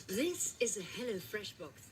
This is a Hello Fresh box.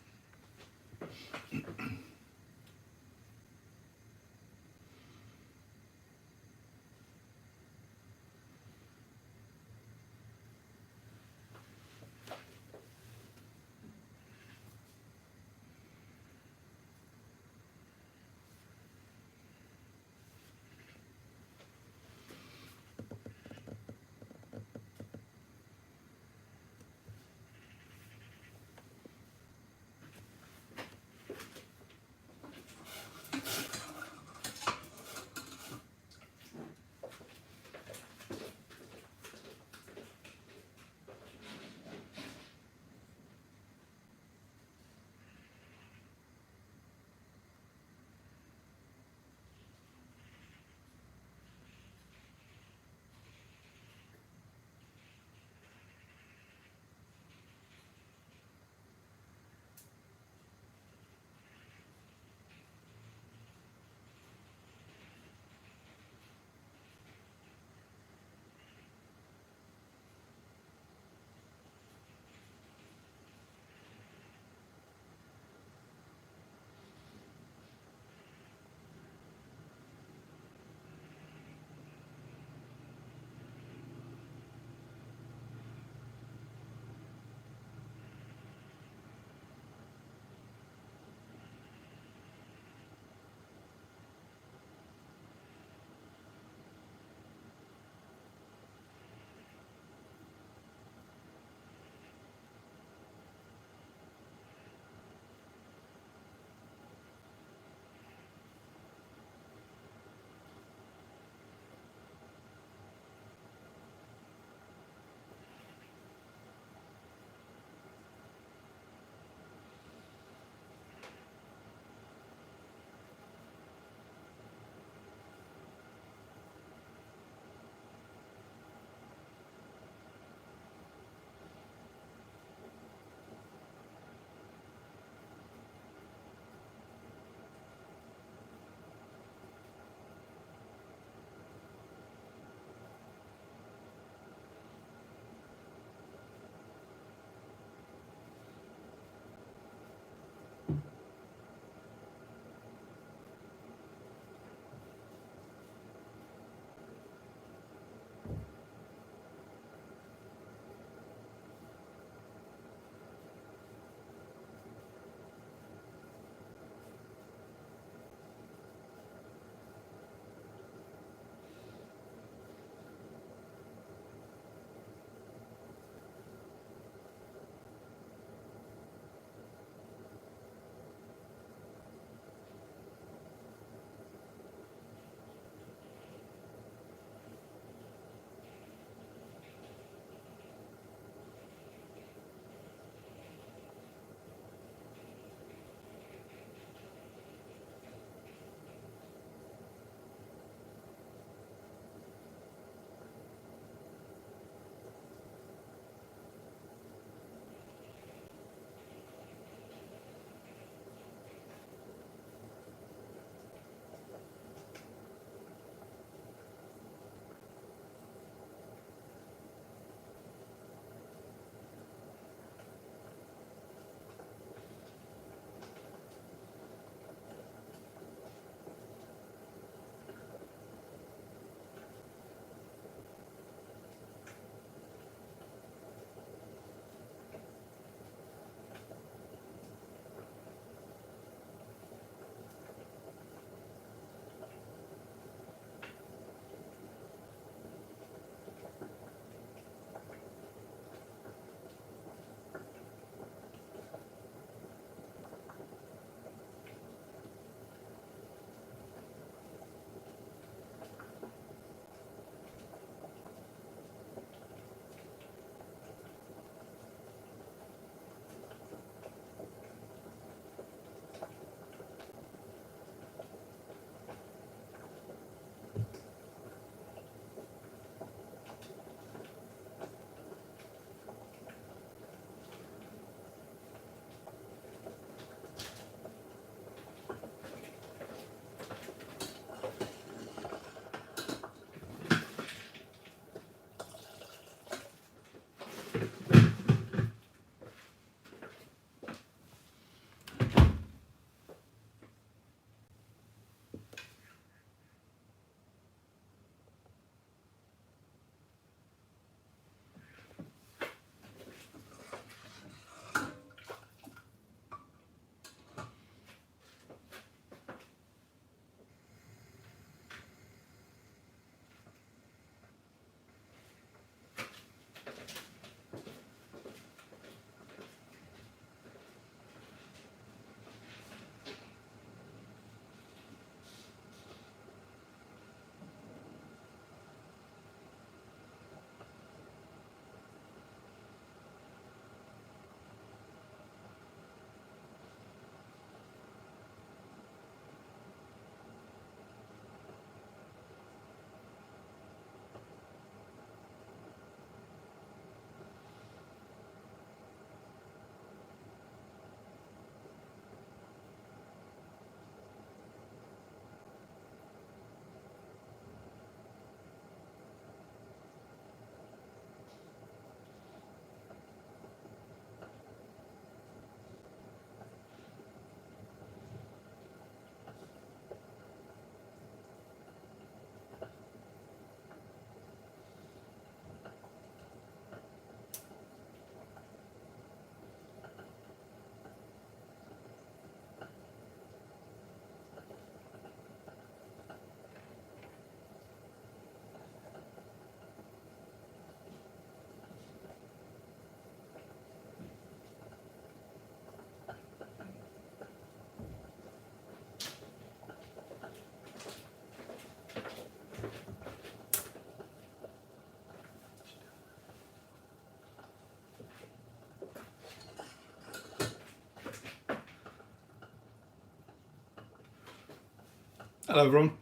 Hello everyone.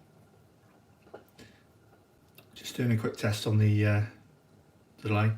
Just doing a quick test on the delay.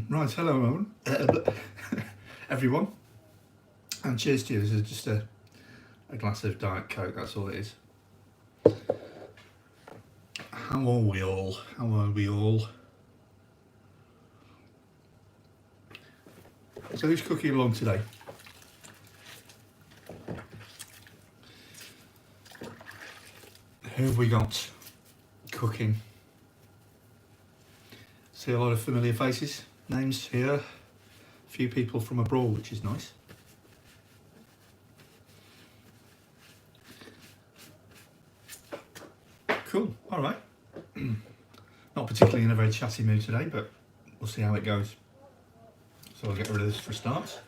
Right, hello everyone, and cheers to you. This is just a glass of Diet Coke, that's all it is. How are we all? How are we all? So who's cooking along today? Who have we got cooking? See a lot of familiar faces, names here. A few people from abroad, which is nice. Cool, all right. Not particularly in a very chatty mood today, but we'll see how it goes. So I'll get rid of this for a start.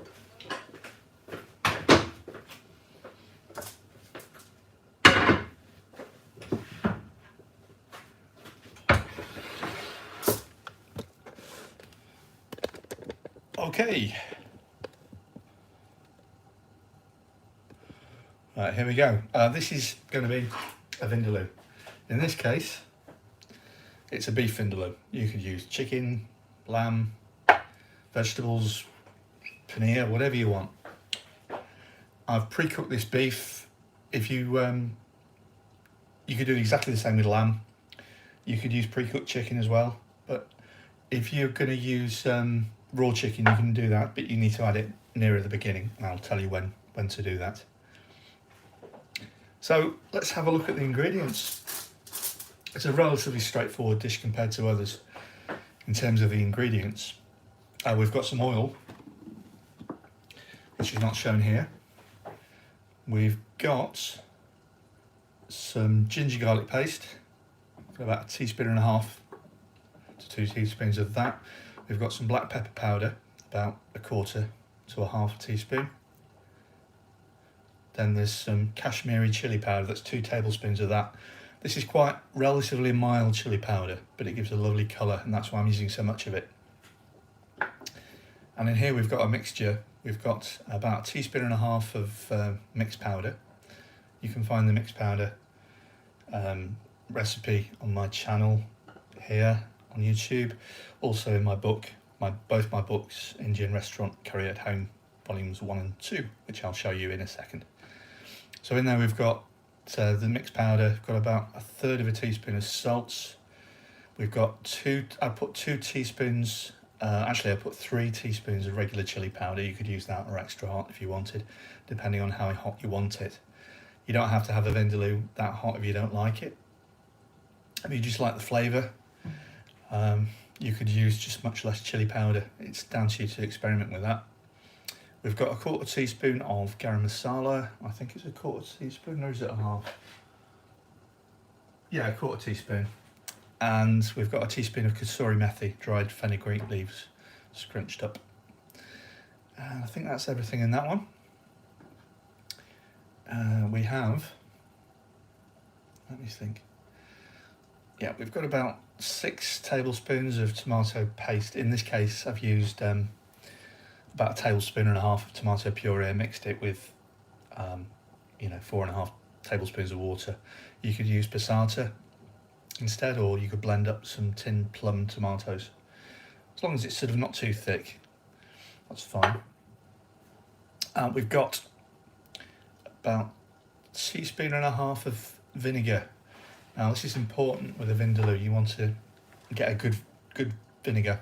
Okay. Right, here we go. This is going to be a Vindaloo. In this case, it's a beef Vindaloo. You could use chicken, lamb, vegetables, paneer, whatever you want. I've pre-cooked this beef. If you you could do exactly the same with lamb. You could use pre-cooked chicken as well, but if you're going to use raw chicken, you can do that, but you need to add it nearer the beginning, and I'll tell you when to do that. So let's have a look at the ingredients. It's a relatively straightforward dish compared to others in terms of the ingredients. We've got some oil, which is not shown here. We've got some ginger garlic paste, about 1.5 teaspoons to 2 teaspoons of that. We've got some black pepper powder, about 1/4 to 1/2 teaspoon. Then there's some Kashmiri chili powder, that's 2 tablespoons of that. This is quite relatively mild chili powder, but it gives a lovely colour, and that's why I'm using so much of it. And in here we've got a mixture. We've got about 1.5 teaspoons of mixed powder. You can find the mixed powder recipe on my channel here on YouTube, also in my book, both my books, Indian Restaurant Curry at Home, volumes 1 and 2, which I'll show you in a second. So in there we've got the mixed powder. We've got about 1/3 teaspoon of salt. We've got I put 2 teaspoons, actually I put 3 teaspoons of regular chili powder. You could use that or extra hot if you wanted, depending on how hot you want it. You don't have to have a Vindaloo that hot if you don't like it. If you just like the flavour, you could use just much less chili powder. It's down to you to experiment with that. We've got 1/4 teaspoon of Garam Masala. I think it's 1/4 teaspoon, or is it 1/2? Yeah, 1/4 teaspoon. And we've got 1 teaspoon of Kasuri Methi, dried fenugreek leaves, scrunched up. And I think that's everything in that one. We have, let me think. Yeah, we've got about 6 tablespoons of tomato paste. In this case, I've used about 1.5 tablespoons of tomato puree, mixed it with 4.5 tablespoons of water. You could use passata instead, or you could blend up some tinned plum tomatoes. as long as it's sort of not too thick, that's fine. We've got about a teaspoon and a half of vinegar. Now this is important with a Vindaloo. You want to get a good vinegar.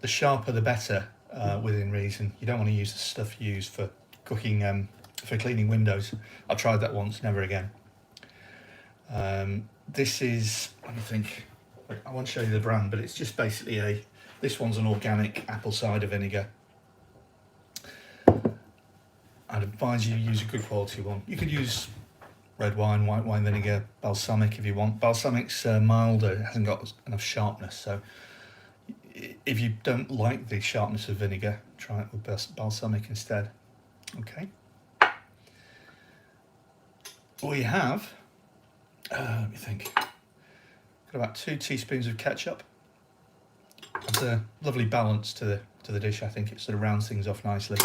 The sharper the better, within reason. You don't want to use the stuff you use for cooking, for cleaning windows. I tried that once, never again. This is, let me think, I won't show you the brand, but it's just basically this one's an organic apple cider vinegar. I'd advise you use a good quality one. You could use red wine, white wine vinegar, balsamic if you want. Balsamic's milder, it hasn't got enough sharpness, so if you don't like the sharpness of vinegar, try it with balsamic instead. Okay. We have, let me think, got about 2 teaspoons of ketchup. It's a lovely balance to the dish. I think it sort of rounds things off nicely.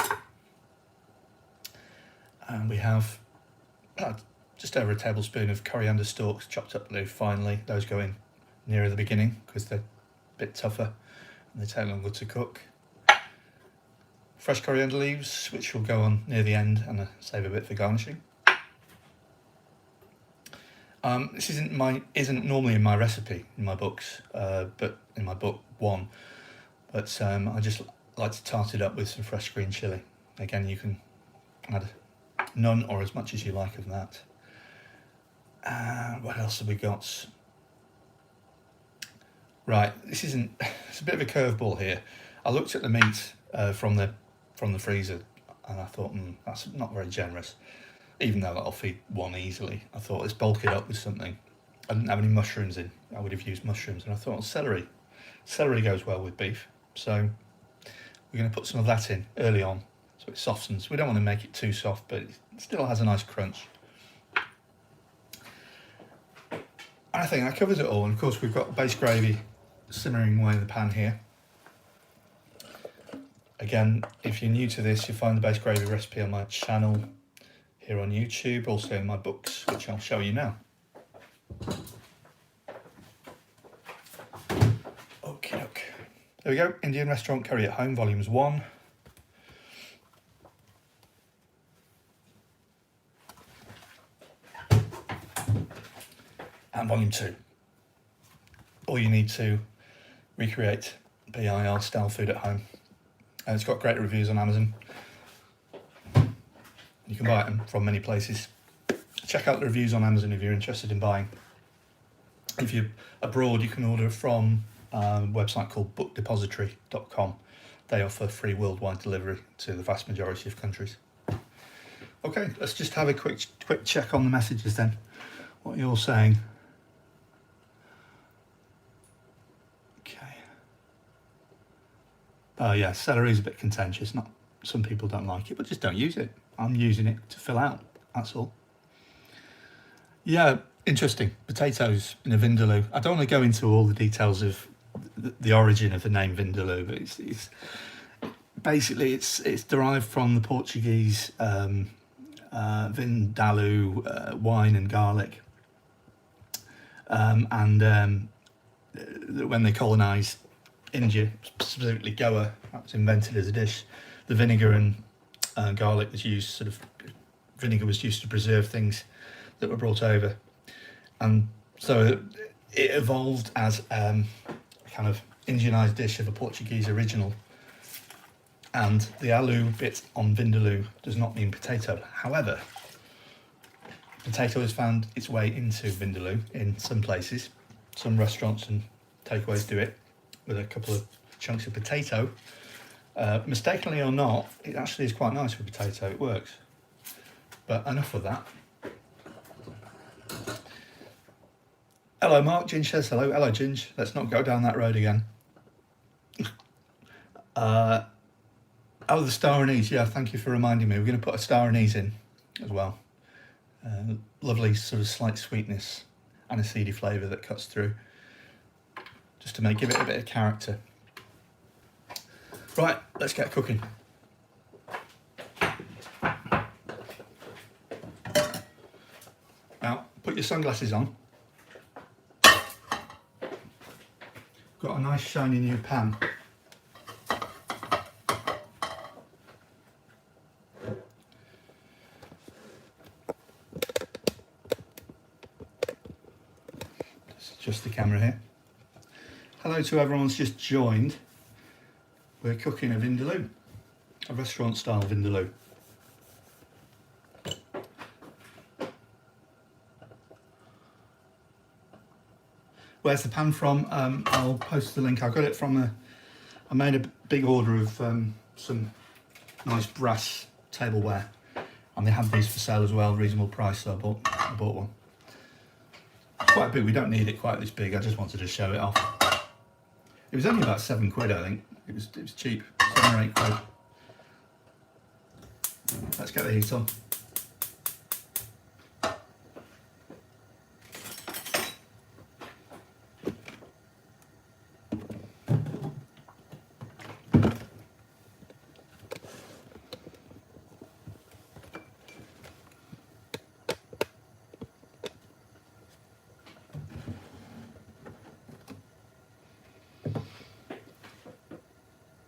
And we have just over a tablespoon of coriander stalks chopped up finely. Those go in nearer the beginning because they're a bit tougher and they take longer to cook. Fresh coriander leaves, which will go on near the end and save a bit for garnishing. This isn't normally in my recipe in my books, but in my book 1. But I just like to tart it up with some fresh green chilli. Again, you can add none or as much as you like of that. What else have we got? Right, it's a bit of a curveball here. I looked at the meat from the freezer and I thought, that's not very generous. Even though that'll feed one easily, I thought let's bulk it up with something. I didn't have any mushrooms in. I would have used mushrooms, and I thought celery. Celery goes well with beef, so we're going to put some of that in early on, so it softens. We don't want to make it too soft, but it still has a nice crunch. And I think that covers it all. And of course, we've got base gravy simmering away in the pan here. Again, if you're new to this, you'll find the base gravy recipe on my channel here on YouTube, also in my books, which I'll show you now. Okay, there we go. Indian Restaurant Curry at Home, Volumes 1. And Volume 2. All you need to recreate BIR style food at home. And it's got great reviews on Amazon. You can buy them from many places. Check out the reviews on Amazon if you're interested in buying. If you're abroad, you can order from a website called bookdepository.com. They offer free worldwide delivery to the vast majority of countries. Okay, let's just have a quick check on the messages then. What you're saying. Okay. Yeah, celery is a bit contentious. Some people don't like it, but just don't use it. I'm using it to fill out, that's all. Yeah, interesting. Potatoes in a Vindaloo. I don't want to go into all the details of the origin of the name Vindaloo, but it's basically it's derived from the Portuguese Vindaloo, wine and garlic. And when they colonised India, specifically Goa, that was invented as a dish. The vinegar and garlic was used, vinegar was used to preserve things that were brought over. And so it evolved as a kind of Indianised dish of a Portuguese original. And the aloo bit on Vindaloo does not mean potato. However, potato has found its way into Vindaloo in some places. Some restaurants and takeaways do it with a couple of chunks of potato. Mistakenly or not, it actually is quite nice with potato, it works. But enough of that. Hello Mark, Ginge says hello. Hello Ginge, let's not go down that road again. Oh, the Star Anise, yeah, thank you for reminding me. We're going to put a Star Anise in as well. Lovely sort of slight sweetness and a seedy flavour that cuts through, just to give it a bit of character. Right, let's get cooking. Now, put your sunglasses on. Got a nice shiny new pan. Just the camera here. Hello to everyone who's just joined. We're cooking a Vindaloo, a restaurant style Vindaloo. Where's the pan from? I'll post the link. I got it from I made a big order of some nice brass tableware, and they had these for sale as well, reasonable price, so I bought one. Quite big, we don't need it quite this big, I just wanted to show it off. It was only about £7, I think. It was cheap, 7 or 8 quid. Let's get the heat on.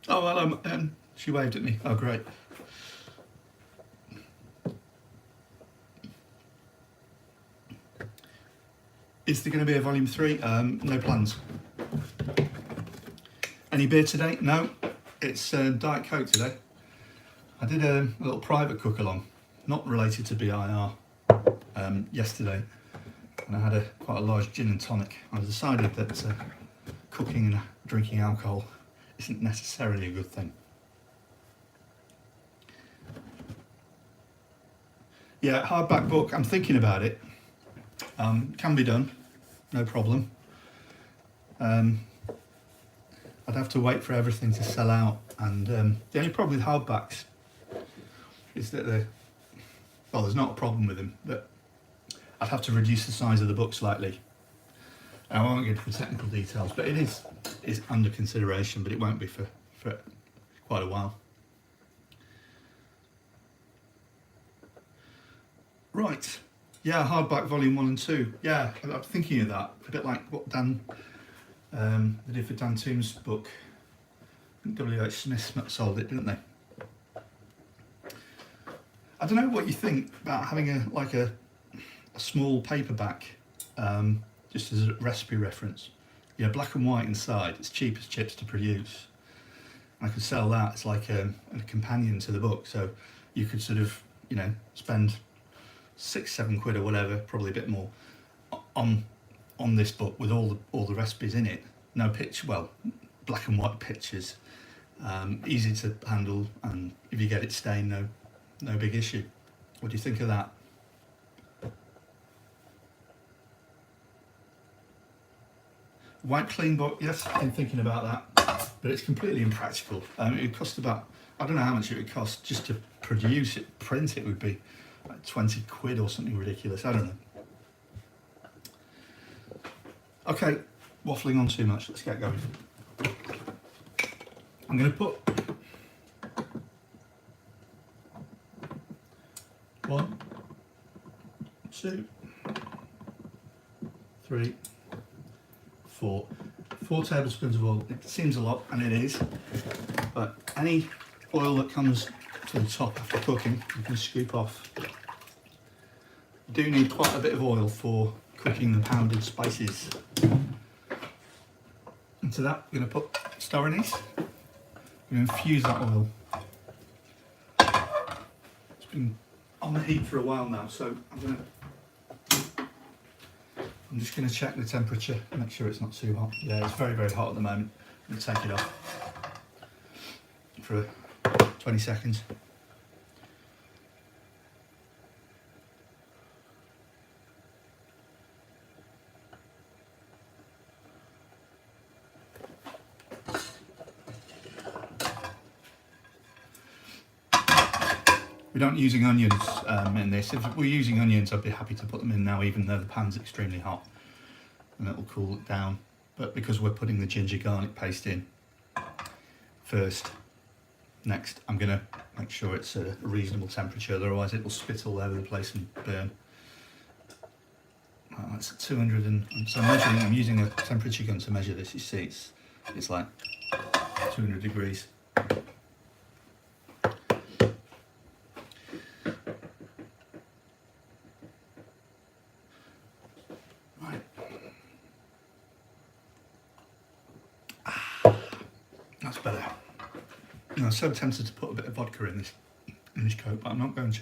Oh, hello, she waved at me. Oh, great. Is there going to be a volume 3? No plans. Any beer today? No, it's Diet Coke today. I did a little private cook-along, not related to BIR, yesterday, and I had quite a large gin and tonic. I decided that cooking and drinking alcohol isn't necessarily a good thing. Yeah, hardback book, I'm thinking about it. Can be done, no problem. I'd have to wait for everything to sell out, and the only problem with hardbacks is that well, there's not a problem with them, but I'd have to reduce the size of the book slightly. I won't get into the technical details, but it is under consideration, but it won't be for quite a while. Right, yeah, hardback volume 1 and 2. Yeah, I'm thinking of that. A bit like what Dan they did for Dan Toom's book. W.H. Smith sold it, didn't they? I don't know what you think about having a small paperback, just as a recipe reference. Yeah, black and white inside. It's cheap as chips to produce. I could sell that as like a companion to the book, so you could sort of, spend 6-7 quid or whatever, probably a bit more, on this book with all the recipes in it. No black and white pictures, easy to handle, and if you get it stained, no big issue. What do you think of that? White clean book, yes, I've been thinking about that, but it's completely impractical. It would cost about, I don't know how much it would cost just to produce it, print it would be like 20 quid or something ridiculous, I don't know. Okay, waffling on too much, let's get going. I'm going to put 1, 2, 3, 4 tablespoons of oil. It seems a lot, and it is, but any oil that comes to the top after cooking, you can scoop off. You do need quite a bit of oil for cooking the pounded spices. Into that, I'm going to put Star Anise. I'm going to infuse that oil. It's been on the heat for a while now, so I'm just going to check the temperature, make sure it's not too hot. Yeah, it's very, very hot at the moment. I'm going to take it off for 20 seconds. We don't using onions in this. If we're using onions, I'd be happy to put them in now, even though the pan's extremely hot, and it'll cool it down. But because we're putting the ginger garlic paste in first, next, I'm going to make sure it's at a reasonable temperature, otherwise it will spit all over the place and burn. That's at 200, and so I'm using a temperature gun to measure this. You see, it's It's like 200 degrees. Right. That's better. You know, I'm so tempted to put a bit of vodka in this Coke, but I'm not going to.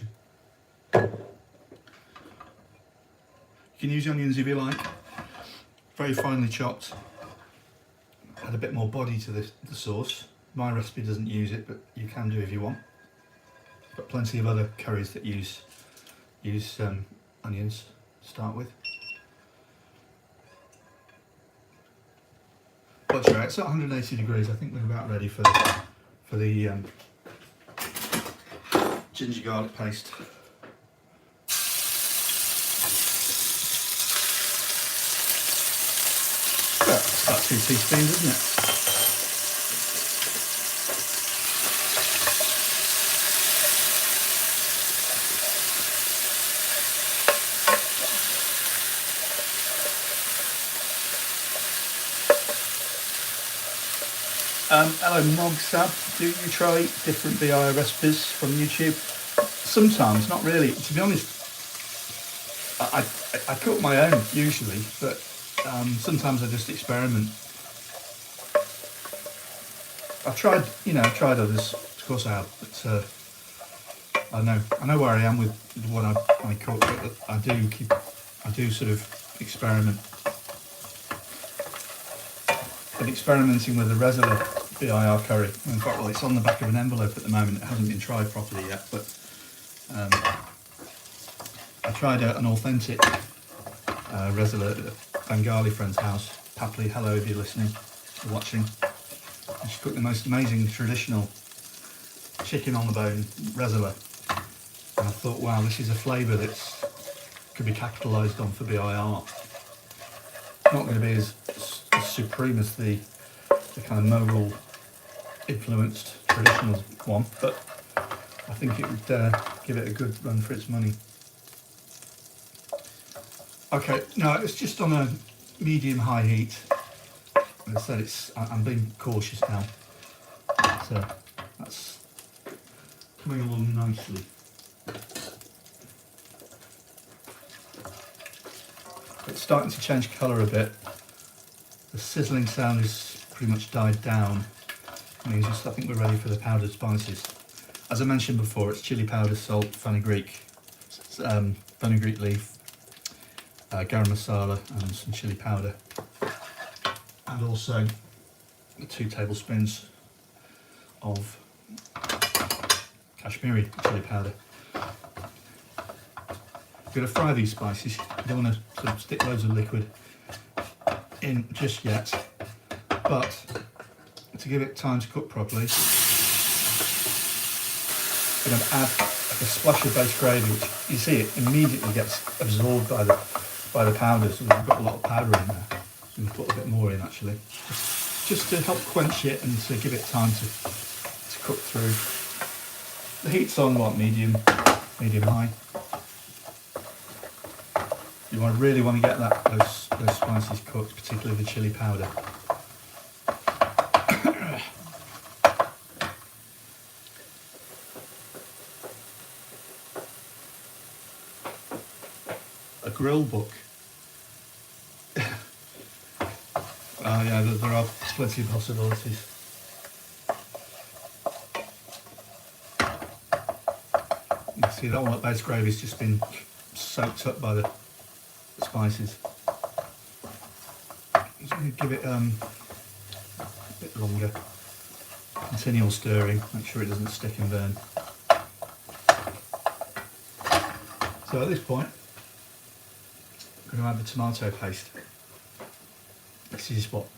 You can use onions if you like, very finely chopped. Add a bit more body to the sauce. My recipe doesn't use it, but you can do if you want. Got plenty of other curries that use onions to start with. But sure, it's at 180 degrees. I think we're about ready for the ginger garlic paste. That's about 2 teaspoons, isn't it? Hello Mogsab, do you try different BI recipes from YouTube? Sometimes, not really. To be honest, I cook my own usually, but sometimes I just experiment. I've tried others, of course I have, but I know where I am with what I cook, but I do sort of experiment. Been experimenting with the Resala BIR curry. In fact, well, it's on the back of an envelope at the moment. It hasn't been tried properly yet, but I tried an authentic Resala at a Bengali friend's house. Papli, hello if you're listening or watching. And she cooked the most amazing traditional chicken on the bone Resala. And I thought, wow, this is a flavour that could be capitalised on for BIR. Not going to be as supreme as the kind of Mughal influenced traditional one, but I think it would give it a good run for its money. Okay, now it's just on a medium-high heat. As I said, I'm being cautious now, so that's coming along nicely. It's starting to change colour a bit. The sizzling sound has pretty much died down. It means I think we're ready for the powdered spices. As I mentioned before, it's chili powder, salt, fenugreek leaf, garam masala and some chili powder. And also 2 tablespoons of Kashmiri chili powder. You're going to fry these spices. You don't want to sort of stick loads of liquid in just yet, but to give it time to cook properly, I'm going to add a splash of base gravy, which you see it immediately gets absorbed by the powder, so we've got a lot of powder in there. So we'll put a bit more in actually, just to help quench it and to give it time to cook through. The heat's on medium high. You really want to get those spices cooked, particularly the chili powder. A grill book. Yeah, there are plenty of possibilities. You see that one, that base gravy's just been soaked up by the spices. Just going to give it a bit longer. Continual stirring, make sure it doesn't stick and burn. So at this point, I'm going to add the tomato paste. This is about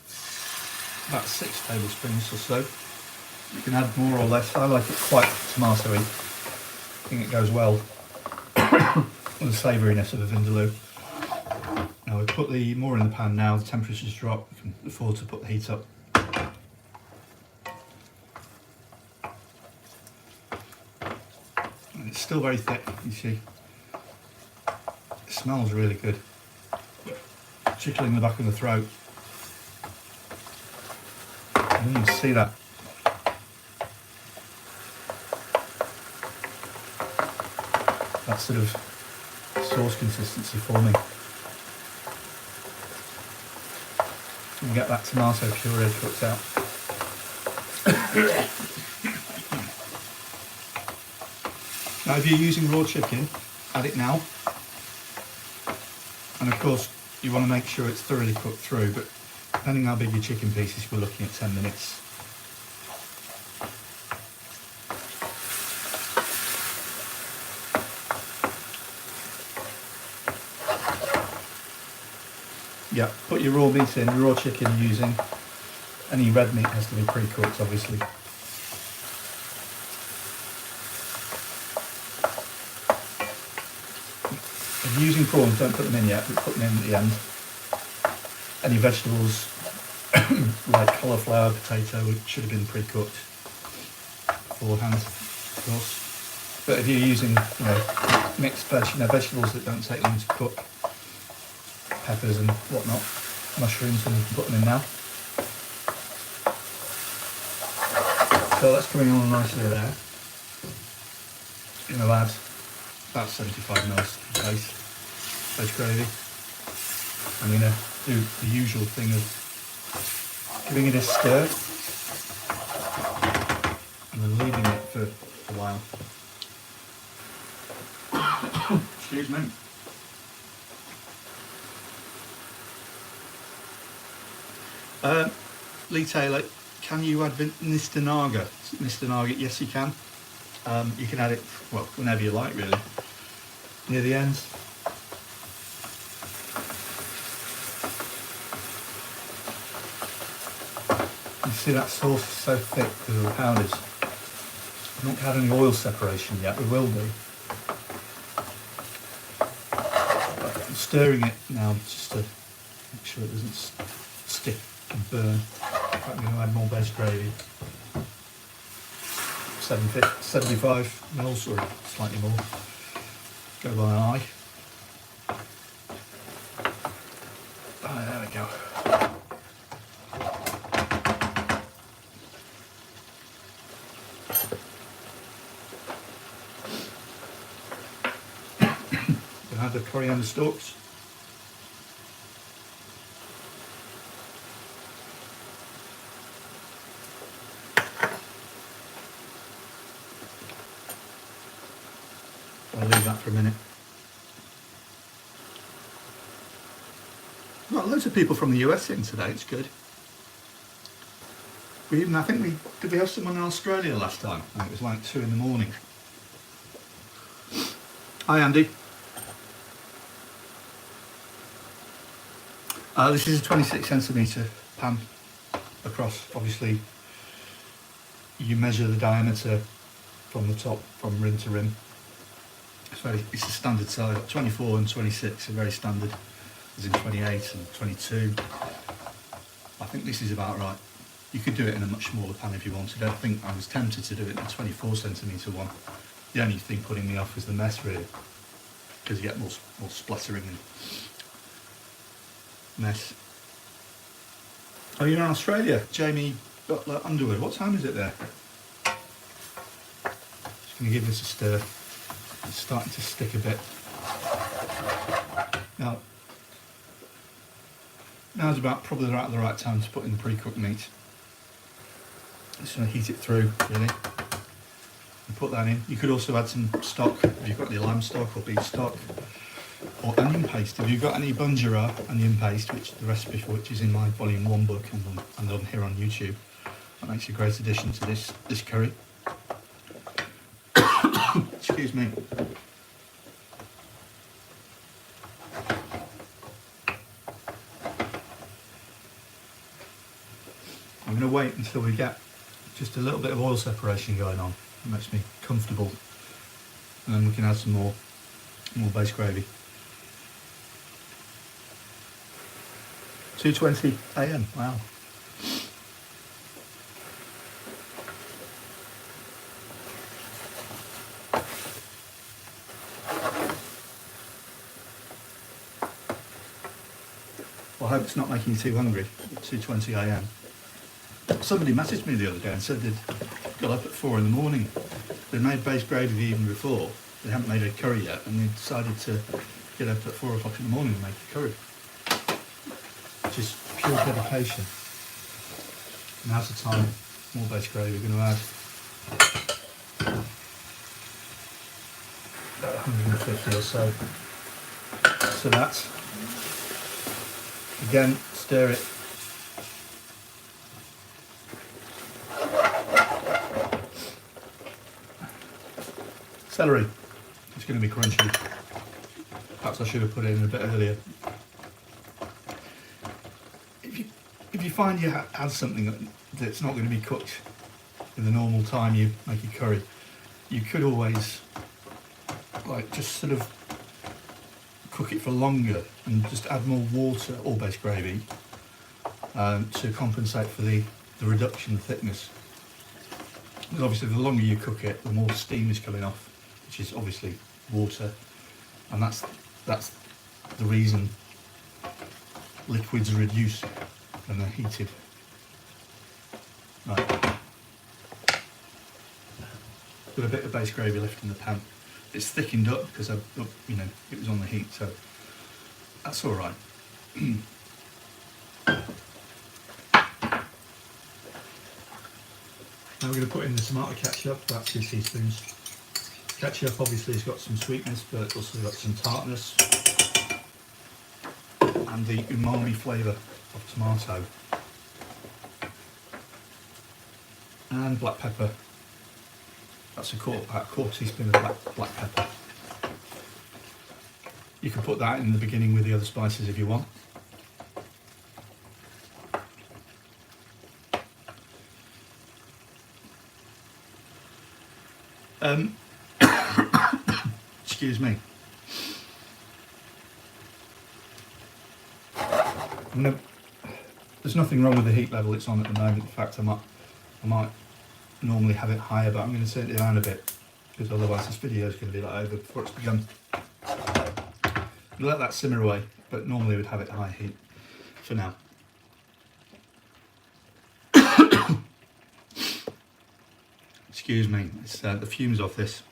6 tablespoons or so. You can add more or less. I like it quite tomatoey. I think it goes well with the savouriness of a Vindaloo. Now we've put more in the pan now, the temperature's dropped, we can afford to put the heat up. And it's still very thick, you see. It smells really good. Tickling the back of the throat. You can see that. That sort of sauce consistency forming. And get that tomato puree cooked out. Now if you're using raw chicken, add it now. And of course you want to make sure it's thoroughly cooked through, but depending how big your chicken pieces, we're looking at 10 minutes. Yeah, put your raw meat in, raw chicken you're using. Any red meat has to be pre-cooked, obviously. If you're using prawns, don't put them in yet, but put them in at the end. Any vegetables, like cauliflower, potato, should have been pre-cooked beforehand, of course. But if you're using, mixed vegetables that don't take long to cook, peppers and whatnot, mushrooms, and you can put them in now. So that's coming on nicely there. Going to add about 75 ml base gravy. I'm going to do the usual thing of giving it a stir and then leaving it for a while. Excuse me. Lee Taylor, can you add Mr. Naga? Mr. Naga, yes you can. You can add it, well, whenever you like really, near the ends. You see that sauce is so thick because of the powders. We've not had any oil separation yet, we will do. But I'm stirring it now just to make sure it doesn't stick and burn. I'm going to add more base gravy. 75 mils or slightly more. Go by an eye. Oh, there we go. We'll add the coriander stalks. I'll leave that for a minute. We've got loads of people from the US in today, it's good. Did we have someone in Australia last time? I think it was like 2 in the morning. Hi Andy. This is a 26 centimetre pan across. Obviously you measure the diameter from the top, from rim to rim. It's a standard size. 24 and 26 are very standard, as in 28 and 22. I think this is about right. You could do it in a much smaller pan if you wanted. I think I was tempted to do it in a 24 centimetre one. The only thing putting me off is the mess really, because you get more splattering and mess. Oh, you're in Australia, Jamie Butler Underwood. What time is it there? Just going to give this a stir. It's starting to stick a bit. Now's probably the right time to put in the pre-cooked meat. Just going to heat it through, really. And put that in. You could also add some stock, if you've got any lamb stock or beef stock, or onion paste. If you've got any bunjara onion paste, which the recipe for which is in my volume 1 book and on here on YouTube, that makes a great addition to this curry. Excuse me. I'm going to wait until we get just a little bit of oil separation going on. It makes me comfortable. And then we can add some more base gravy. 2:20 AM, wow. Well, I hope it's not making you too hungry at 2:20 AM. Somebody messaged me the other day and said they'd got up at 4 in the morning. They made base gravy the evening before. They hadn't made a curry yet, and they decided to get up at 4 o'clock in the morning and make a curry. Just pure dedication. Now's the time. More base gravy. We're going to add 150 or so. So that. Again, stir it. Celery. It's going to be crunchy. Perhaps I should have put it in a bit earlier. If you find you add something that's not going to be cooked in the normal time you make your curry, you could always like just sort of cook it for longer and just add more water or base gravy to compensate for the reduction in thickness. Because obviously the longer you cook it, the more steam is coming off, which is obviously water, and that's the reason liquids reduce when they're heated. Right. Got a bit of base gravy left in the pan. It's thickened up because it was on the heat, so that's all right. Now we're going to put in the tomato ketchup, about 2 teaspoons. Ketchup obviously has got some sweetness, but also got some tartness and the umami flavour of tomato. And black pepper. That's about a quarter teaspoon of black pepper. You can put that in the beginning with the other spices if you want. Excuse me. There's nothing wrong with the heat level it's on at the moment. In fact, I might normally have it higher, but I'm going to turn it down a bit because otherwise this video is going to be over before it's begun. Let that simmer away, but normally we'd have it high heat for now. Excuse me, it's the fumes off this.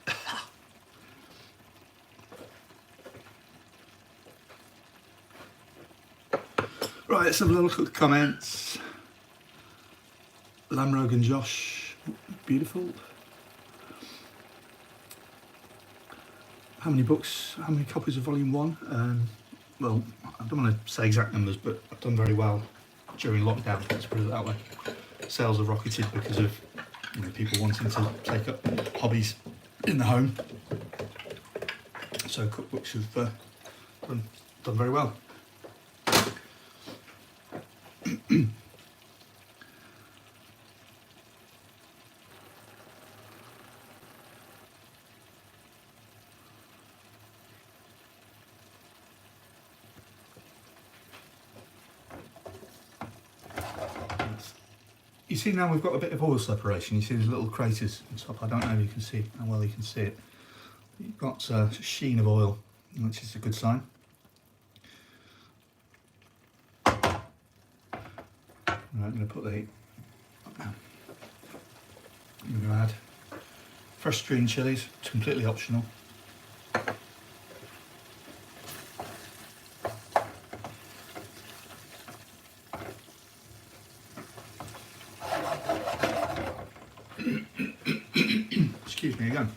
Right, let's have a look at the comments. Lamrogue and Josh, beautiful. How many copies of Volume 1? Well, I don't want to say exact numbers, but I've done very well during lockdown, let's put it that way. Sales have rocketed because of people wanting to take up hobbies in the home. So cookbooks have done very well. You see now we've got a bit of oil separation. You see there's little craters on top. I don't know if you can see how well you can see it. You've got a sheen of oil, which is a good sign. Right, I'm going to put the heat up now. I'm going to add fresh green chilies, it's completely optional. Excuse me again.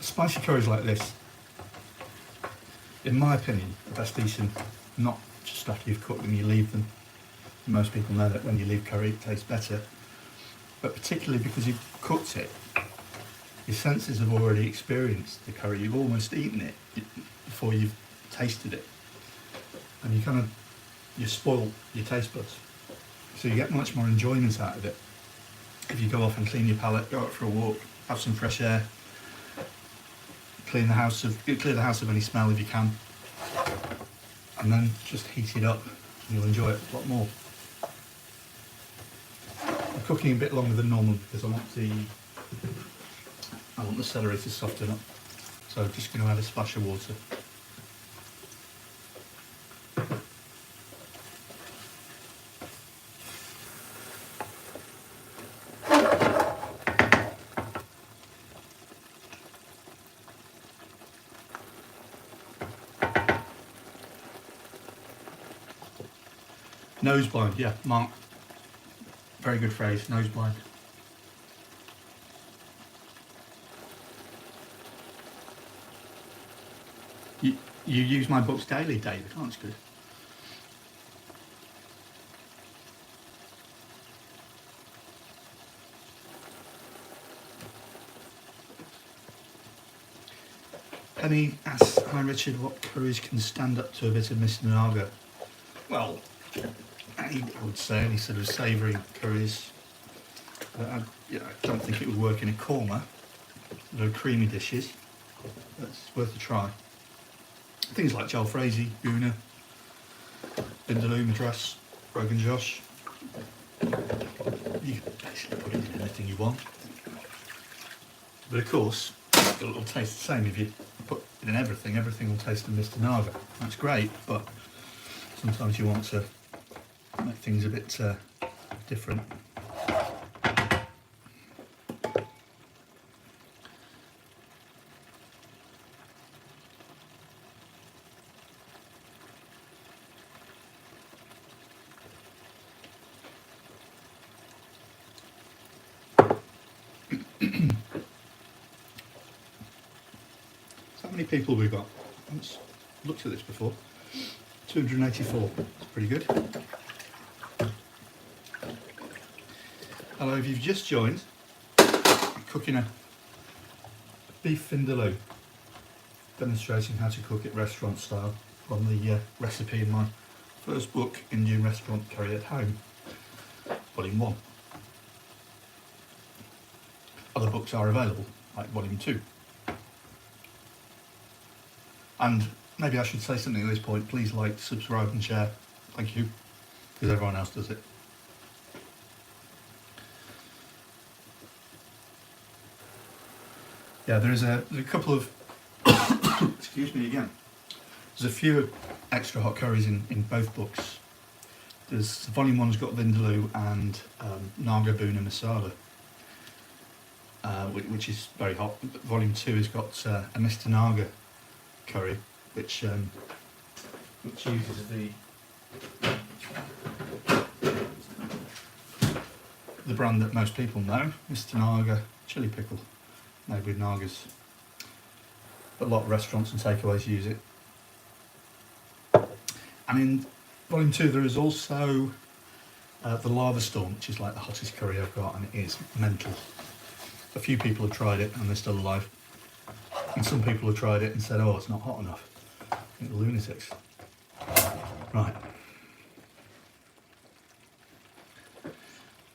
Spicy curries like this, in my opinion, are best eaten not just after you've cooked them, you leave them. Most people know that when you leave curry it tastes better, but particularly because you've cooked it, your senses have already experienced the curry, you've almost eaten it before you've tasted it, and you spoil your taste buds. So you get much more enjoyment out of it if you go off and clean your palate, go out for a walk, have some fresh air, clear the house of any smell if you can, and then just heat it up and you'll enjoy it a lot more. I'm cooking a bit longer than normal because I want the celery to soften up, so I'm just going to add a splash of water. Nose blind, yeah, Mark. Very good phrase, nose blind. You use my books daily, David. Oh, that's good. Penny asks, hi Richard, what curries can stand up to a bit of Misty Ricardo? Well, I would say any sort of savoury curries. I don't think it would work in a korma. They're creamy dishes. That's worth a try. Things like jalfrezi, Guna, Vindaloo, Madras, Rogan Josh. You can basically put it in anything you want. But of course, it'll taste the same if you put it in everything. Everything will taste of Mr. Naga. That's great, but sometimes you want to make things a bit different. How many people we've got? I've looked at this before. 284. That's pretty good. Hello, if you've just joined, I'm cooking a beef vindaloo, demonstrating how to cook it restaurant style from the recipe in my first book, Indian Restaurant Curry at Home, Volume 1. Other books are available, like Volume 2. And maybe I should say something at this point. Please like, subscribe and share. Thank you, because everyone else does it. Yeah, there's a couple of, excuse me again, there's a few extra hot curries in both books. There's Volume 1's got Vindaloo and Naga Buna Masala, which is very hot. Volume 2 has got a Mr. Naga curry, which uses the brand that most people know, Mr. Naga chili pickle, made with Nagas. But a lot of restaurants and takeaways use it. And in Volume 2 there is also the Lava Storm, which is like the hottest curry I've got, and it is mental. A few people have tried it and they're still alive. And some people have tried it and said, oh, it's not hot enough. I think the lunatics. Right.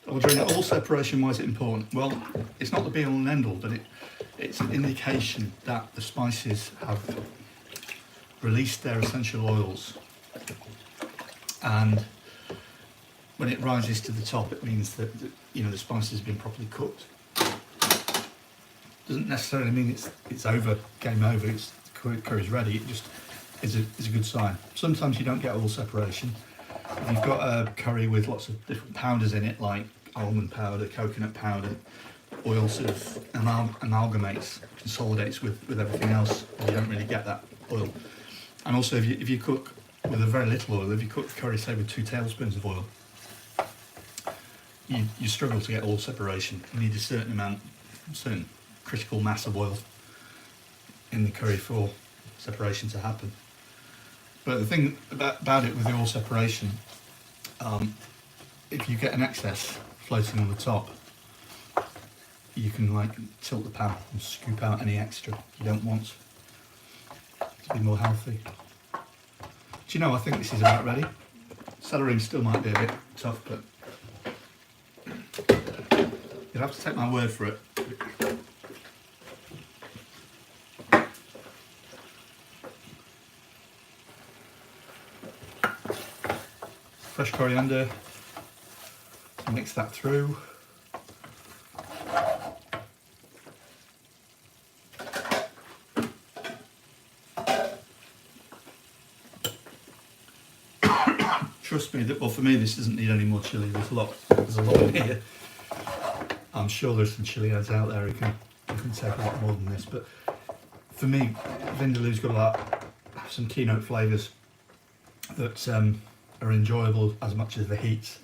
Ordering all separation, why is it important? Well, it's not the be all and end all, but it's an indication that the spices have released their essential oils. And when it rises to the top, it means that the spices have been properly cooked. Doesn't necessarily mean it's over, game over, it's curry's ready. It just is a good sign. Sometimes you don't get all separation. If you've got a curry with lots of different powders in it, like almond powder, coconut powder, oil sort of amalgamates, consolidates with everything else, and you don't really get that oil. And also if you cook with a very little oil, if you cook the curry say with 2 tablespoons of oil, you struggle to get all separation. You need a certain critical mass of oil in the curry for separation to happen. But the thing about it with the oil separation, if you get an excess floating on the top, you can like tilt the pan and scoop out any extra you don't want to be more healthy. Do you know, I think this is about ready. Celery still might be a bit tough, but you'll have to take my word for it. Fresh coriander, mix that through. Trust me, well, for me this doesn't need any more chilli. There's a lot in here. I'm sure there's some chilli heads out there who can take a lot more than this, but for me, Vindaloo's got some keynote flavours that are enjoyable as much as the heat.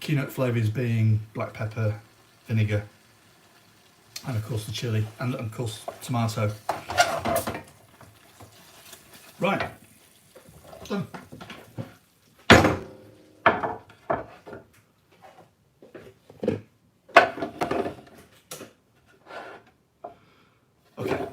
Key note flavours being black pepper, vinegar, and of course the chilli, and of course tomato. Right, done. Okay.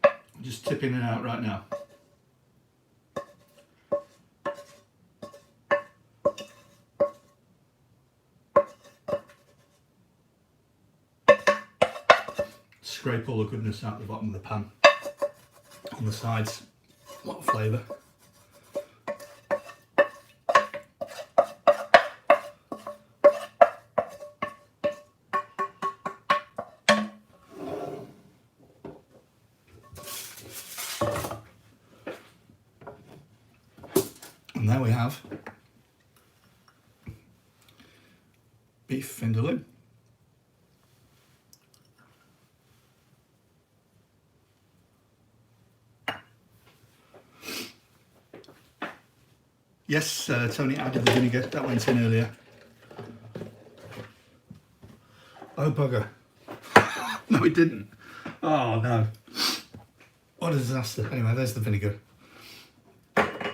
I'm just tipping it out right now. Scrape all the goodness out the bottom of the pan. On the sides, a lot of flavour. And there we have beef vindaloo. Yes, Tony added the vinegar, that went in earlier. Oh bugger. No it didn't. Oh no. What a disaster. Anyway, there's the vinegar.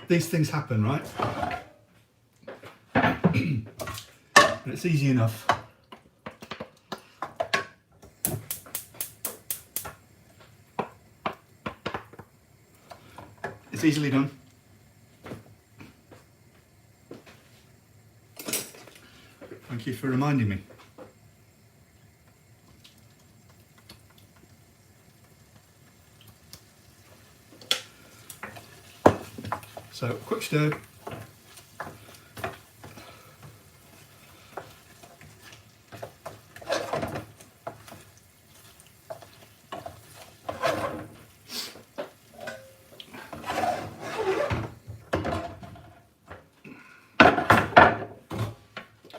These things happen, right? And it's easy enough. It's easily done. Thank you for reminding me. So, quick stir.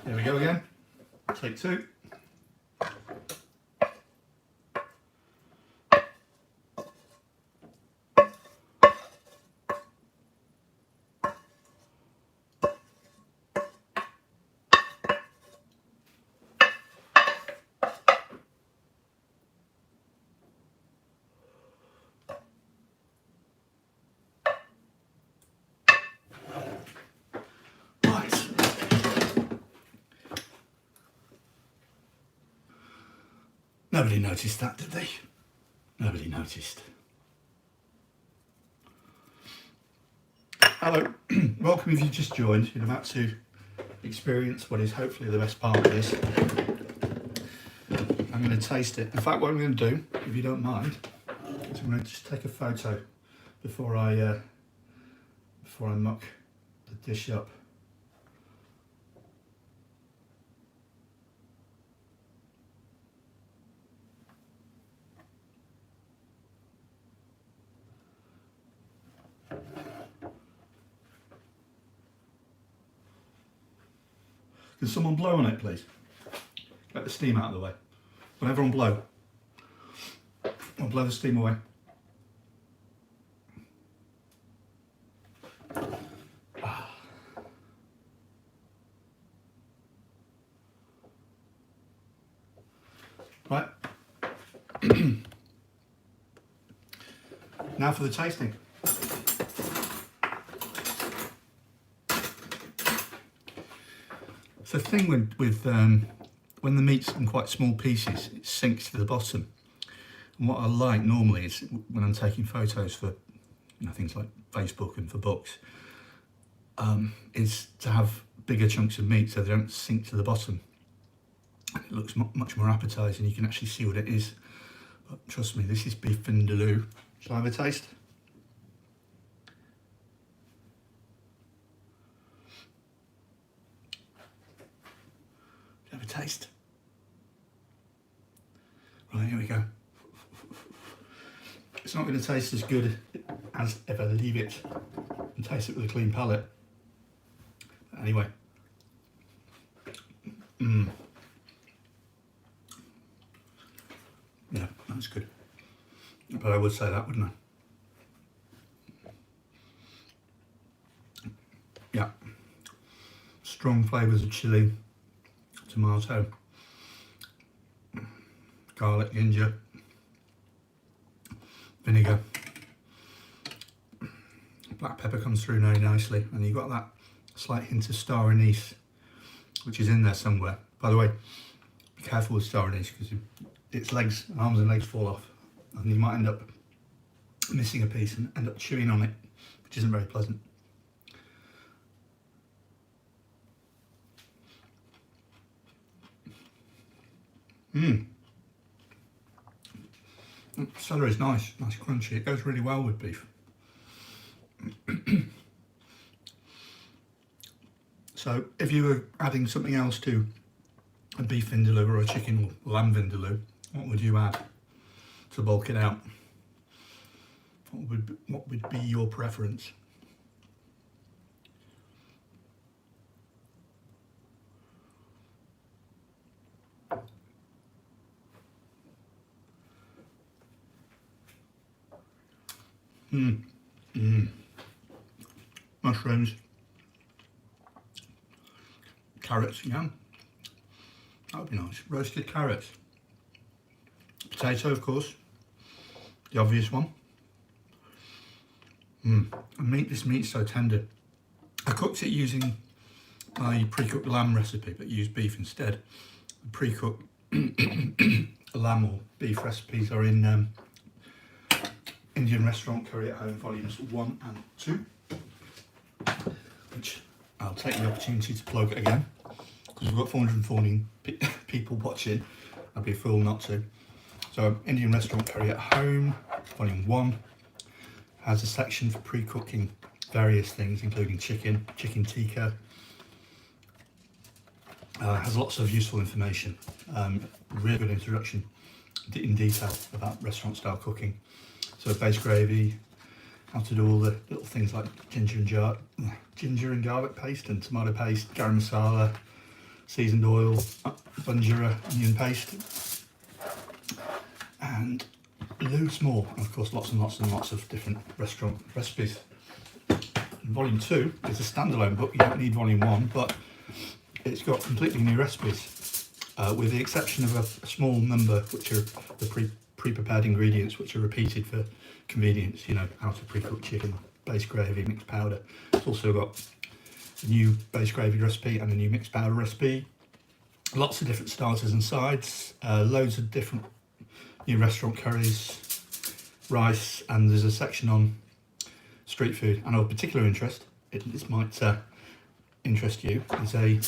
There we go again. Take two. Nobody noticed that, did they? Nobody noticed. Hello, welcome if you just joined. You're about to experience what is hopefully the best part of this. I'm going to taste it. In fact, what I'm going to do, if you don't mind, is I'm going to just take a photo before I muck the dish up. Can someone blow on it, please? Get the steam out of the way. Will everyone blow? I'll blow the steam away. Right. Now for the tasting. The thing with when the meat's in quite small pieces, it sinks to the bottom. And what I like normally is when I'm taking photos for things like Facebook and for books, is to have bigger chunks of meat so they don't sink to the bottom. It looks much more appetising. You can actually see what it is. But trust me, this is beef vindaloo. Shall I have a taste? Have a taste. Right, here we go. It's not going to taste as good as if I leave it and taste it with a clean palate. But anyway. Yeah, that's good. But I would say that, wouldn't I? Yeah. Strong flavours of chilli, tomato, garlic, ginger, vinegar. Black pepper comes through very nicely, and you've got that slight hint of Star Anise, which is in there somewhere. By the way, be careful with Star Anise because its legs, arms and legs fall off, and you might end up missing a piece and end up chewing on it, which isn't very pleasant. Celery is nice crunchy. It goes really well with beef. So if you were adding something else to a beef vindaloo or a chicken or lamb vindaloo, what would you add to bulk it out? What would be your preference? Mushrooms, carrots, yeah, that would be nice. Roasted carrots, potato, of course, the obvious one. And this meat's so tender. I cooked it using my pre-cooked lamb recipe, but used beef instead. The pre-cooked lamb or beef recipes are in Indian Restaurant Curry at Home volumes 1 and 2, which I'll take the opportunity to plug again because we've got 414 people watching. I'd be a fool not to. So Indian Restaurant Curry at Home volume 1 has a section for pre-cooking various things, including chicken tikka. Has lots of useful information, really good introduction in detail about restaurant style cooking. So base gravy, how to do all the little things like ginger and garlic paste and tomato paste, garam masala, seasoned oil, bunjira, onion paste, and loads more. And of course, lots and lots of different restaurant recipes. Volume 2 is a standalone book. You don't need volume 1, but it's got completely new recipes, with the exception of a small number, which are the pre-prepared ingredients, which are repeated for convenience. You know, how to pre-cook chicken, base gravy, mixed powder. It's also got a new base gravy recipe and a new mixed powder recipe. Lots of different starters and sides, loads of different new restaurant curries, rice, and there's a section on street food. And of particular interest, this might interest you, is a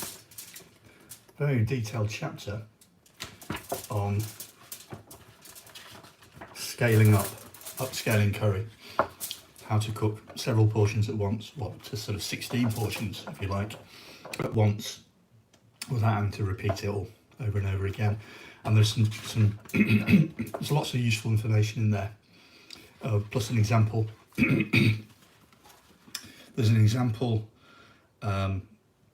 very detailed chapter on upscaling curry, how to cook several portions at once, to sort of 16 portions if you like, at once, without having to repeat it all over and over again. And there's some there's lots of useful information in there, plus an example. There's an example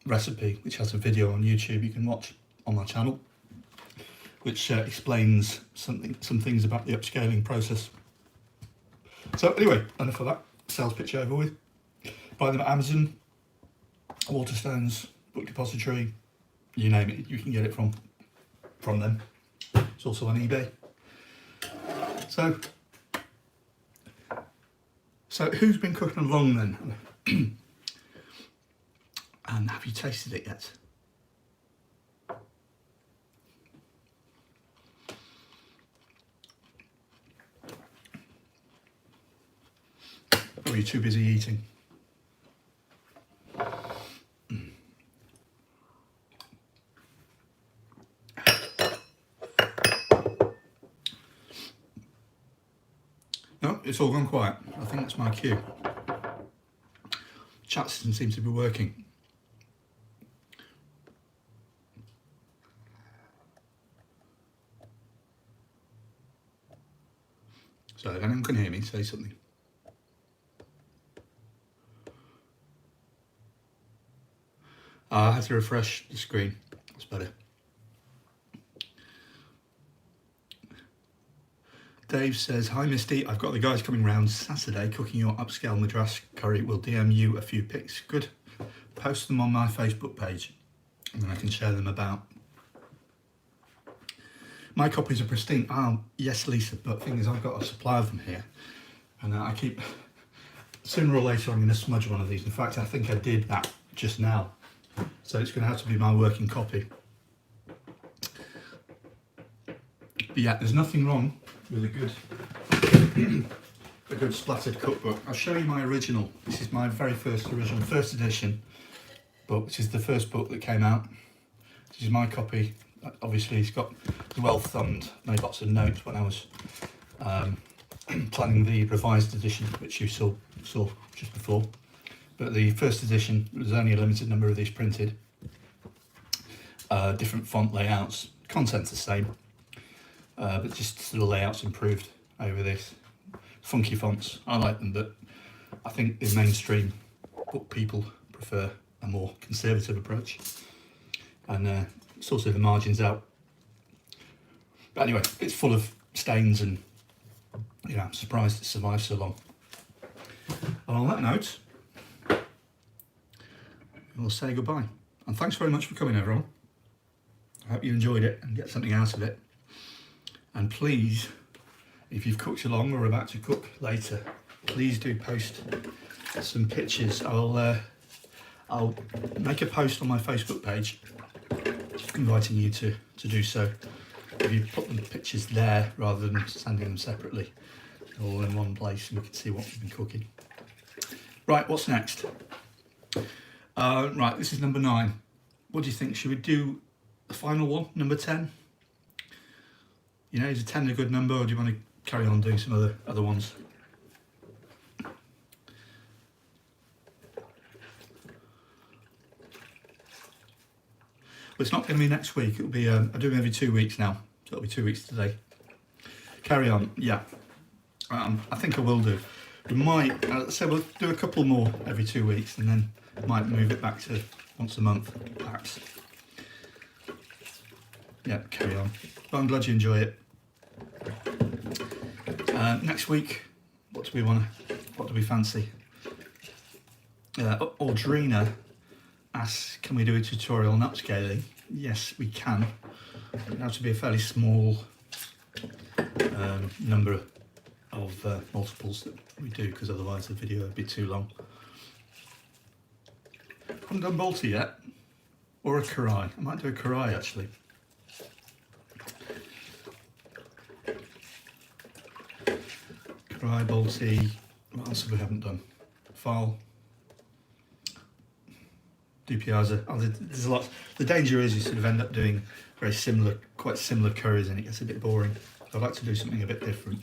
recipe which has a video on YouTube you can watch on my channel, which explains some things about the upscaling process. So anyway, enough of that sales pitch over with. Buy them at Amazon, Waterstones, Book Depository, you name it, you can get it from them. It's also on eBay. So who's been cooking along then? And have you tasted it yet? Or are you too busy eating? No, it's all gone quiet. I think that's my cue. Chat system seems to be working. So if anyone can hear me, say something. I had to refresh the screen. That's better. Dave says, hi Misty, I've got the guys coming round Saturday cooking your upscale Madras curry. We'll DM you a few pics. Good. Post them on my Facebook page and then I can share them about. My copies are pristine. Oh, yes, Lisa, but the thing is I've got a supply of them here and I keep, sooner or later I'm going to smudge one of these. In fact, I think I did that just now. So it's going to have to be my working copy. But yeah, there's nothing wrong with a good splattered cookbook. I'll show you my original. This is my very original first edition book. This is the first book that came out. This is my copy. Obviously it's got well thumbed, made lots of notes when I was planning the revised edition, which you saw just before. But the first edition, there's only a limited number of these printed. Different font layouts, content's the same. But just the layouts improved over this. Funky fonts, I like them, but I think the mainstream book people prefer a more conservative approach. And it's also the margins out. But anyway, it's full of stains and I'm surprised it survived so long. And on that note, we'll say goodbye. And thanks very much for coming, everyone. I hope you enjoyed it and get something out of it. And please, if you've cooked along or are about to cook later, please do post some pictures. I'll make a post on my Facebook page inviting you to do so. If you put the pictures there rather than sending them separately, all in one place, and we can see what we've been cooking. Right, what's next? Right, this is number 9. What do you think? Should we do the final one, number 10? Is a 10 a good number, or do you want to carry on doing some other ones? Well, it's not going to be next week. It'll be I do them every 2 weeks now, so it'll be 2 weeks today. Carry on, yeah. I think I will do. We might so we'll do a couple more every 2 weeks, and then might move it back to once a month, perhaps. Yeah, carry on. But I'm glad you enjoy it. Next week, what do we fancy? Audrina asks, can we do a tutorial on upscaling? Yes, we can. It has to be a fairly small number of multiples that we do, because otherwise the video would be too long. I haven't done Balti yet, or a Karai. I might do a Karai actually. Karai, Balti, what else have we haven't done? File, do piazza. There's a lot. The danger is you sort of end up doing quite similar curries, and it gets a bit boring. I'd like to do something a bit different.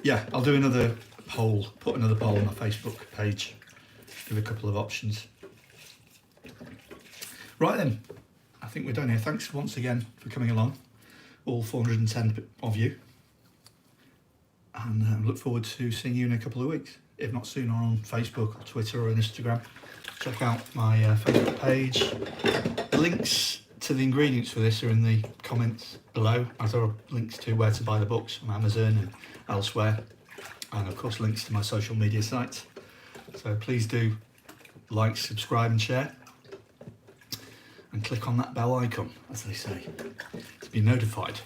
Yeah, I'll do another poll, put another poll on my Facebook page, give a couple of options. Right then, I think we're done here. Thanks once again for coming along, all 410 of you. And look forward to seeing you in a couple of weeks, if not sooner, on Facebook or Twitter or Instagram. Check out my Facebook page. The links to the ingredients for this are in the comments below, as are links to where to buy the books on Amazon and elsewhere, and of course links to my social media sites. So please do like, subscribe and share, and click on that bell icon, as they say, to be notified.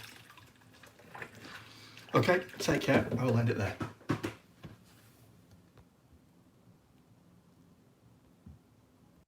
Okay, take care. I will end it there.